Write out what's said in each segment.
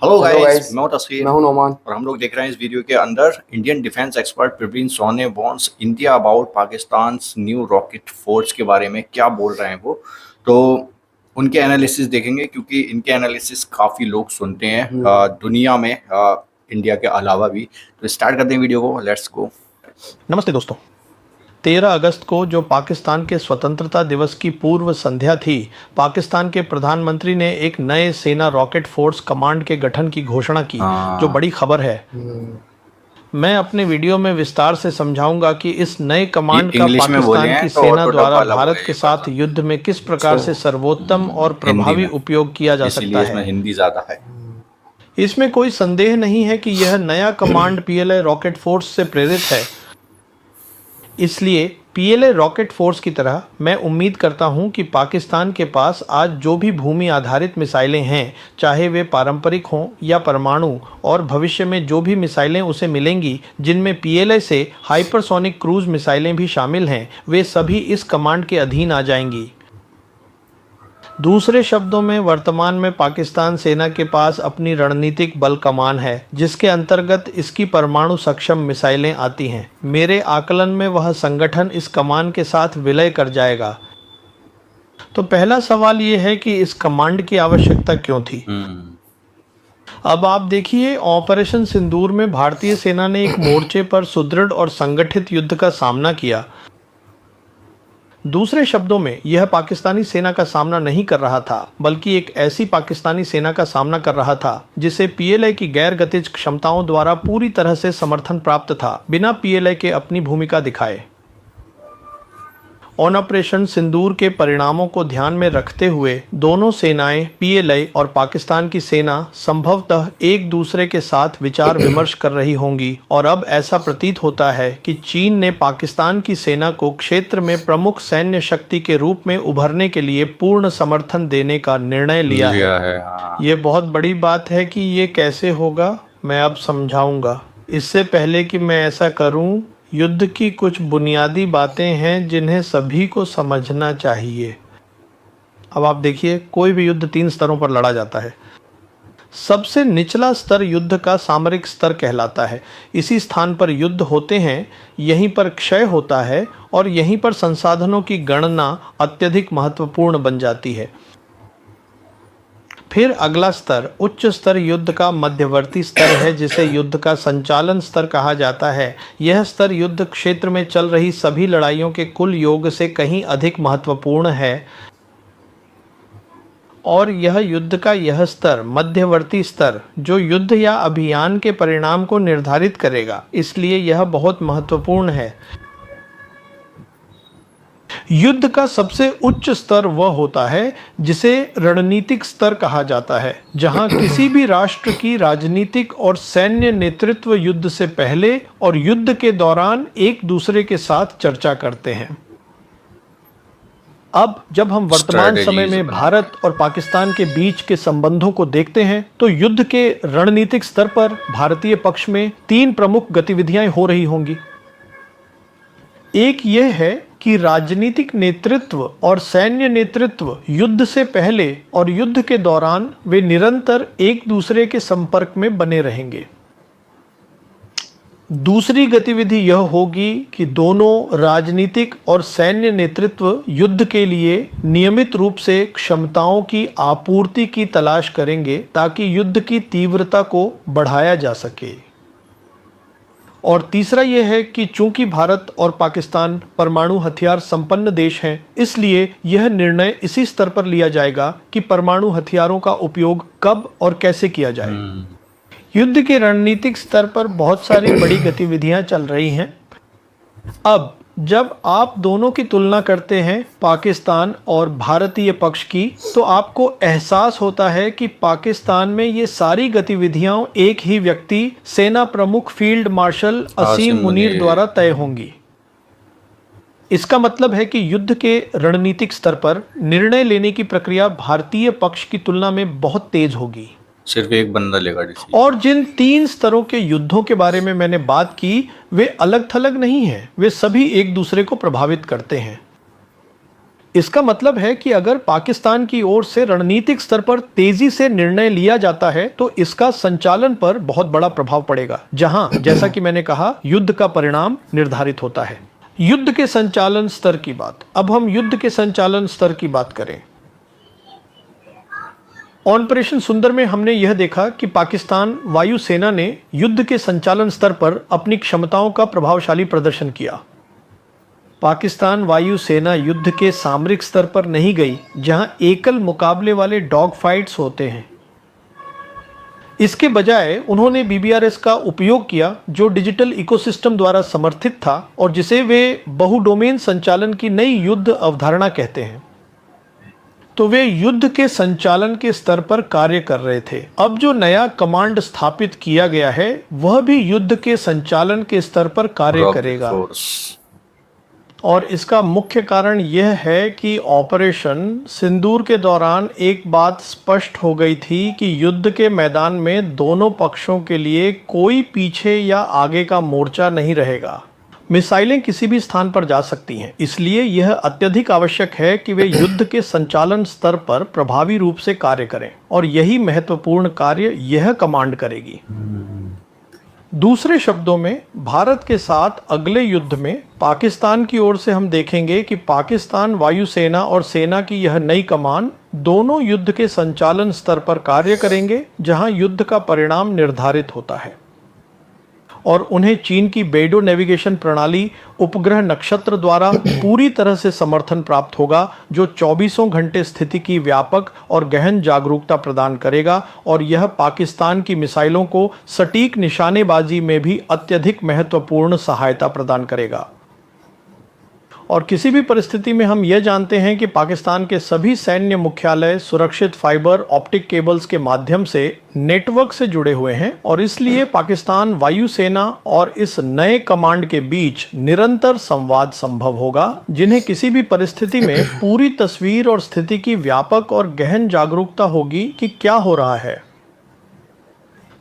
Hello hello guys, guys. मैं हूं तस्कीर मैं हूं नोमान। और हम लोग देख रहे हैं इस वीडियो के अंदर इंडियन डिफेंस एक्सपर्ट प्रवीण सोने wants India about Pakistan new rocket force के बारे में क्या बोल रहे हैं वो। तो उनके एनालिसिस देखेंगे क्योंकि इनके एनालिसिस काफ़ी लोग सुनते हैं दुनिया में, इंडिया के अलावा भी। तो स्टार्ट करते हैं वीडियो को, लेट्स गो। नमस्ते दोस्तों। 13 अगस्त को जो पाकिस्तान के स्वतंत्रता दिवस की पूर्व संध्या थी, पाकिस्तान के प्रधानमंत्री ने एक नए सेना रॉकेट फोर्स कमांड के गठन की घोषणा की, जो बड़ी खबर है। मैं अपने वीडियो में विस्तार से समझाऊंगा कि इस नए कमांड का इंग्लिश में बोले पाकिस्तान हैं की तो सेना ऑटो द्वारा डब्बा अलग हो भारत गया के ये साथ वाला। युद्ध में किस प्रकार से सर्वोत्तम और हिंदी प्रभावी में, उपयोग किया जा सकता इसीलिए इसमें है। हिंदी ज़्यादा है। इसमें कोई संदेह नहीं है कि यह नया कमांड पीएलए रॉकेट फोर्स से प्रेरित है। इसलिए पीएलए रॉकेट फोर्स की तरह मैं उम्मीद करता हूं कि पाकिस्तान के पास आज जो भी भूमि आधारित मिसाइलें हैं, चाहे वे पारंपरिक हों या परमाणु, और भविष्य में जो भी मिसाइलें उसे मिलेंगी जिनमें पीएलए से हाइपरसोनिक क्रूज मिसाइलें भी शामिल हैं, वे सभी इस कमांड के अधीन आ जाएंगी। दूसरे शब्दों में, वर्तमान में पाकिस्तान सेना के पास अपनी रणनीतिक बल कमान है, जिसके अंतर्गत इसकी परमाणु सक्षम मिसाइलें आती हैं। मेरे आकलन में वह संगठन इस कमान के साथ विलय कर जाएगा। तो पहला सवाल ये है कि इस कमांड की आवश्यकता क्यों थी। अब आप देखिए, ऑपरेशन सिंदूर में भारतीय सेना ने एक मोर्चे पर सुदृढ़ और संगठित युद्ध का सामना किया। दूसरे शब्दों में, यह पाकिस्तानी सेना का सामना नहीं कर रहा था, बल्कि एक ऐसी पाकिस्तानी सेना का सामना कर रहा था जिसे पीएलए की गैर गतिज क्षमताओं द्वारा पूरी तरह से समर्थन प्राप्त था, बिना पीएलए के अपनी भूमिका दिखाए। ऑपरेशन सिंदूर के परिणामों को ध्यान में रखते हुए दोनों सेनाएं, पीएलए और पाकिस्तान की सेना, संभवतः एक दूसरे के साथ विचार विमर्श कर रही होंगी, और अब ऐसा प्रतीत होता है कि चीन ने पाकिस्तान की सेना को क्षेत्र में प्रमुख सैन्य शक्ति के रूप में उभरने के लिए पूर्ण समर्थन देने का निर्णय लिया है। ये बहुत बड़ी बात है कि ये कैसे होगा, मैं अब समझाऊंगा। इससे पहले कि मैं ऐसा करूं, युद्ध की कुछ बुनियादी बातें हैं जिन्हें सभी को समझना चाहिए। अब आप देखिए, कोई भी युद्ध 3 स्तरों पर लड़ा जाता है। सबसे निचला स्तर युद्ध का सामरिक स्तर कहलाता है। इसी स्थान पर युद्ध होते हैं, यहीं पर क्षय होता है, और यहीं पर संसाधनों की गणना अत्यधिक महत्वपूर्ण बन जाती है। फिर अगला स्तर, उच्च स्तर युद्ध का मध्यवर्ती स्तर है, जिसे युद्ध का संचालन स्तर कहा जाता है। यह स्तर युद्ध क्षेत्र में चल रही सभी लड़ाइयों के कुल योग से कहीं अधिक महत्वपूर्ण है, और यह युद्ध का यह स्तर, मध्यवर्ती स्तर, जो युद्ध या अभियान के परिणाम को निर्धारित करेगा, इसलिए यह बहुत महत्वपूर्ण है। युद्ध का सबसे उच्च स्तर वह होता है जिसे रणनीतिक स्तर कहा जाता है, जहां किसी भी राष्ट्र की राजनीतिक और सैन्य नेतृत्व युद्ध से पहले और युद्ध के दौरान एक दूसरे के साथ चर्चा करते हैं। अब जब हम वर्तमान समय में भारत और पाकिस्तान के बीच के संबंधों को देखते हैं, तो युद्ध के रणनीतिक स्तर पर भारतीय पक्ष में 3 प्रमुख गतिविधियां हो रही होंगी। एक यह है कि राजनीतिक नेतृत्व और सैन्य नेतृत्व युद्ध से पहले और युद्ध के दौरान वे निरंतर एक दूसरे के संपर्क में बने रहेंगे। दूसरी गतिविधि यह होगी कि दोनों राजनीतिक और सैन्य नेतृत्व युद्ध के लिए नियमित रूप से क्षमताओं की आपूर्ति की तलाश करेंगे, ताकि युद्ध की तीव्रता को बढ़ाया जा सके। और तीसरा यह है कि चूंकि भारत और पाकिस्तान परमाणु हथियार संपन्न देश हैं, इसलिए यह निर्णय इसी स्तर पर लिया जाएगा कि परमाणु हथियारों का उपयोग कब और कैसे किया जाए। युद्ध के रणनीतिक स्तर पर बहुत सारी बड़ी गतिविधियां चल रही हैं। अब जब आप दोनों की तुलना करते हैं, पाकिस्तान और भारतीय पक्ष की, तो आपको एहसास होता है कि पाकिस्तान में ये सारी गतिविधियां एक ही व्यक्ति, सेना प्रमुख फील्ड मार्शल असीम मुनीर द्वारा तय होंगी। इसका मतलब है कि युद्ध के रणनीतिक स्तर पर निर्णय लेने की प्रक्रिया भारतीय पक्ष की तुलना में बहुत तेज होगी। सिर्फ एक बंदा लेगा डिसीजन। और जिन 3 स्तरों के युद्धों के बारे में मैंने बात की, वे अलग थलग नहीं हैं, वे सभी एक दूसरे को प्रभावित करते हैं। इसका मतलब है कि अगर पाकिस्तान की ओर से रणनीतिक स्तर पर तेजी से निर्णय लिया जाता है तो इसका संचालन पर बहुत बड़ा प्रभाव पड़ेगा, जहां जैसा कि मैंने कहा युद्ध का परिणाम निर्धारित होता है। युद्ध के संचालन स्तर की बात। अब हम युद्ध के संचालन स्तर की बात करें। ऑपरेशन सुंदर में हमने यह देखा कि पाकिस्तान वायुसेना ने युद्ध के संचालन स्तर पर अपनी क्षमताओं का प्रभावशाली प्रदर्शन किया। पाकिस्तान वायुसेना युद्ध के सामरिक स्तर पर नहीं गई, जहां एकल मुकाबले वाले डॉग फाइट्स होते हैं। इसके बजाय उन्होंने BBRS का उपयोग किया, जो डिजिटल इकोसिस्टम द्वारा समर्थित था और जिसे वे बहुडोमेन संचालन की नई युद्ध अवधारणा कहते हैं। तो वे युद्ध के संचालन के स्तर पर कार्य कर रहे थे। अब जो नया कमांड स्थापित किया गया है वह भी युद्ध के संचालन के स्तर पर कार्य करेगा। और इसका मुख्य कारण यह है कि ऑपरेशन सिंदूर के दौरान एक बात स्पष्ट हो गई थी कि युद्ध के मैदान में दोनों पक्षों के लिए कोई पीछे या आगे का मोर्चा नहीं रहेगा। मिसाइलें किसी भी स्थान पर जा सकती हैं, इसलिए यह अत्यधिक आवश्यक है कि वे युद्ध के संचालन स्तर पर प्रभावी रूप से कार्य करें, और यही महत्वपूर्ण कार्य यह कमांड करेगी। दूसरे शब्दों में, भारत के साथ अगले युद्ध में पाकिस्तान की ओर से हम देखेंगे कि पाकिस्तान वायुसेना और सेना की यह नई कमान दोनों युद्ध के संचालन स्तर पर कार्य करेंगे, जहां युद्ध का परिणाम निर्धारित होता है। और उन्हें चीन की बेइडो नेविगेशन प्रणाली उपग्रह नक्षत्र द्वारा पूरी तरह से समर्थन प्राप्त होगा, जो 24 घंटे स्थिति की व्यापक और गहन जागरूकता प्रदान करेगा, और यह पाकिस्तान की मिसाइलों को सटीक निशानेबाजी में भी अत्यधिक महत्वपूर्ण सहायता प्रदान करेगा। और किसी भी परिस्थिति में हम यह जानते हैं कि पाकिस्तान के सभी सैन्य मुख्यालय सुरक्षित फाइबर ऑप्टिक केबल्स के माध्यम से नेटवर्क से जुड़े हुए हैं, और इसलिए पाकिस्तान वायुसेना और इस नए कमांड के बीच निरंतर संवाद संभव होगा, जिन्हें किसी भी परिस्थिति में पूरी तस्वीर और स्थिति की व्यापक और गहन जागरूकता होगी कि क्या हो रहा है।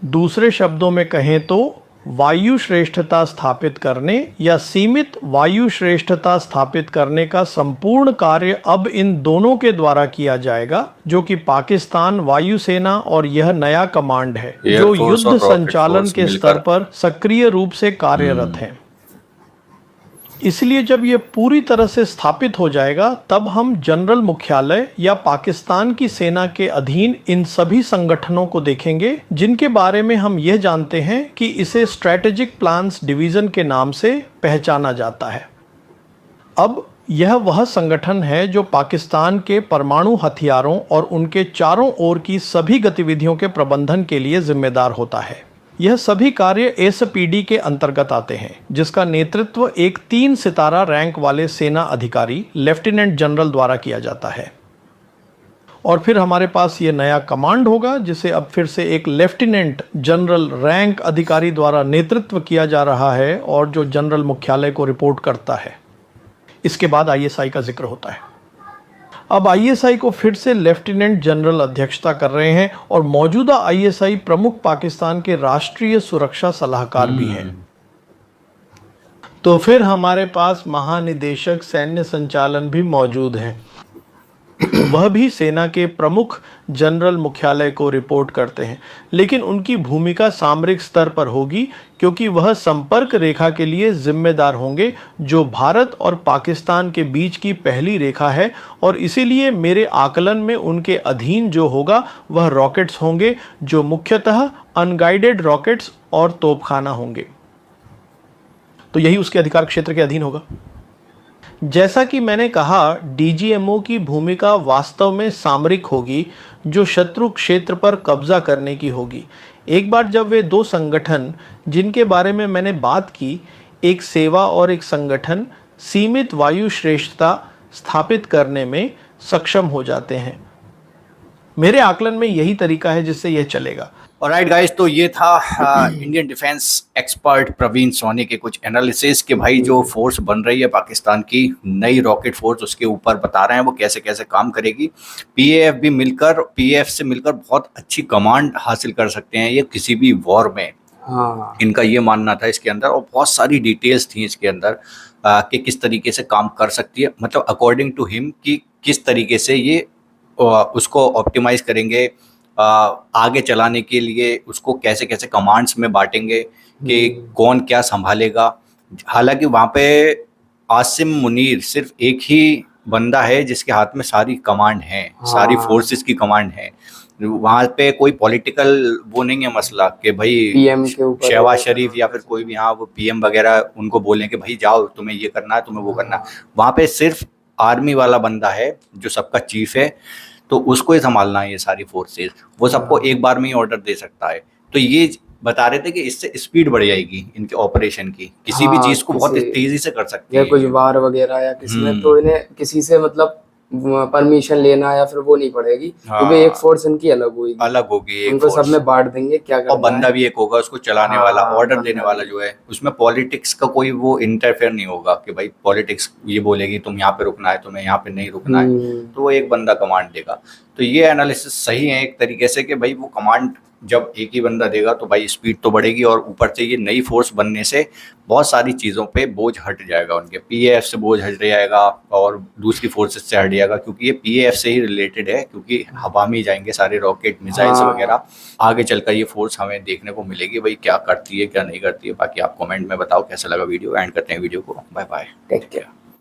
दूसरे शब्दों में कहें तो वायु श्रेष्ठता स्थापित करने या सीमित वायु श्रेष्ठता स्थापित करने का संपूर्ण कार्य अब इन दोनों के द्वारा किया जाएगा, जो कि पाकिस्तान वायुसेना और यह नया कमांड है, जो युद्ध संचालन के स्तर पर सक्रिय रूप से कार्यरत है। इसलिए जब यह पूरी तरह से स्थापित हो जाएगा, तब हम जनरल मुख्यालय या पाकिस्तान की सेना के अधीन इन सभी संगठनों को देखेंगे, जिनके बारे में हम यह जानते हैं कि इसे स्ट्रैटेजिक प्लान्स डिवीजन के नाम से पहचाना जाता है। अब यह वह संगठन है जो पाकिस्तान के परमाणु हथियारों और उनके चारों ओर की सभी गतिविधियों के प्रबंधन के लिए जिम्मेदार होता है। यह सभी कार्य एसपीडी के अंतर्गत आते हैं, जिसका नेतृत्व एक 3 सितारा रैंक वाले सेना अधिकारी लेफ्टिनेंट जनरल द्वारा किया जाता है। और फिर हमारे पास ये नया कमांड होगा, जिसे अब फिर से एक लेफ्टिनेंट जनरल रैंक अधिकारी द्वारा नेतृत्व किया जा रहा है, और जो जनरल मुख्यालय को रिपोर्ट करता है। इसके बाद आईएसआई का जिक्र होता है। अब आईएसआई को फिर से लेफ्टिनेंट जनरल अध्यक्षता कर रहे हैं, और मौजूदा आईएसआई प्रमुख पाकिस्तान के राष्ट्रीय सुरक्षा सलाहकार भी हैं। तो फिर हमारे पास महानिदेशक सैन्य संचालन भी मौजूद हैं। वह भी सेना के प्रमुख जनरल मुख्यालय को रिपोर्ट करते हैं, लेकिन उनकी भूमिका सामरिक स्तर पर होगी, क्योंकि वह संपर्क रेखा के लिए जिम्मेदार होंगे, जो भारत और पाकिस्तान के बीच की पहली रेखा है, और इसीलिए मेरे आकलन में उनके अधीन जो होगा वह रॉकेट्स होंगे, जो मुख्यतः अनगाइडेड रॉकेट्स और तोपखाना होंगे। तो यही उसके अधिकार क्षेत्र के अधीन होगा। जैसा कि मैंने कहा, डीजीएमओ की भूमिका वास्तव में सामरिक होगी, जो शत्रु क्षेत्र पर कब्जा करने की होगी। एक बार जब वे 2 संगठन, जिनके बारे में मैंने बात की, एक सेवा और एक संगठन, सीमित वायु श्रेष्ठता स्थापित करने में सक्षम हो जाते हैं, मेरे आकलन में यही तरीका है जिससे यह चलेगा। ऑलराइट गाइस, तो ये था Indian defence expert Praveen Soni के कुछ एनालिसिस के भाई जो फोर्स बन रही है पाकिस्तान की नई रॉकेट फोर्स, उसके ऊपर बता रहे हैं वो कैसे कैसे काम करेगी। पीएफ से मिलकर बहुत अच्छी कमांड हासिल कर सकते हैं ये किसी भी वॉर में। हाँ इनका ये मानना था इसके अंदर, और बहुत सारी डिटेल्स थी इसके अंदर कि किस तरीके से काम कर सकती है, मतलब अकॉर्डिंग टू हिम कि किस तरीके से ये उसको ऑप्टिमाइज करेंगे, आगे चलाने के लिए उसको कैसे कैसे कमांड्स में बांटेंगे कि कौन क्या संभालेगा। हालांकि वहाँ पे आसिम मुनीर सिर्फ एक ही बंदा है जिसके हाथ में सारी कमांड है, सारी हाँ। फोर्सेस की कमांड है। वहाँ पे कोई पॉलिटिकल वो नहीं है मसला कि भाई पीएम के ऊपर शहबाज शरीफ या फिर कोई भी, हाँ, वो पीएम वगैरह उनको बोलें कि भाई जाओ तुम्हें ये करना है, तुम्हें वो करना है। वहाँ पे सिर्फ आर्मी वाला बंदा है जो सबका चीफ है, तो उसको ही संभालना है ये सारी फोर्सेस। वो सबको एक बार में ही ऑर्डर दे सकता है। तो ये बता रहे थे कि इससे स्पीड बढ़ जाएगी इनके ऑपरेशन की, किसी भी हाँ, चीज को बहुत किसी तेजी से कर सकती या है कुछ ये। वार वगैरह या किसी में, तो इन्हें किसी से मतलब परमिशन लेना या फिर वो नहीं पड़ेगी, क्योंकि एक हाँ, फोर्स इनकी अलग होगी, अलग होगी एक उनको सब फोर्स, में बांट देंगे क्या और करना बंदा है। भी एक होगा उसको चलाने वाला, हाँ, ऑर्डर देने बंदा वाला भी। जो है। उसमें पॉलिटिक्स का कोई वो इंटरफेयर नहीं होगा कि भाई पॉलिटिक्स ये बोलेगी तुम यहाँ पे रुकना है, तुम्हें यहाँ पे नहीं रुकना है, तो वो एक बंदा कमांड देगा। तो ये एनालिसिस सही है एक तरीके से कि भाई वो कमांड जब एक ही बंदा देगा तो भाई स्पीड तो बढ़ेगी, और ऊपर से ये नई फोर्स बनने से बहुत सारी चीज़ों पे बोझ हट जाएगा, उनके पीएएफ से बोझ हट जाएगा और दूसरी फोर्सेस से हट जाएगा, क्योंकि ये पीएएफ से ही रिलेटेड है, क्योंकि हवा में ही जाएंगे सारे रॉकेट मिसाइल्स हाँ, वगैरह। आगे चलकर ये फोर्स हमें देखने को मिलेगी भाई क्या करती है क्या नहीं करती है। बाकी आप कमेंट में बताओ कैसा लगा वीडियो, एंड करते हैं वीडियो को। Bye bye, take care.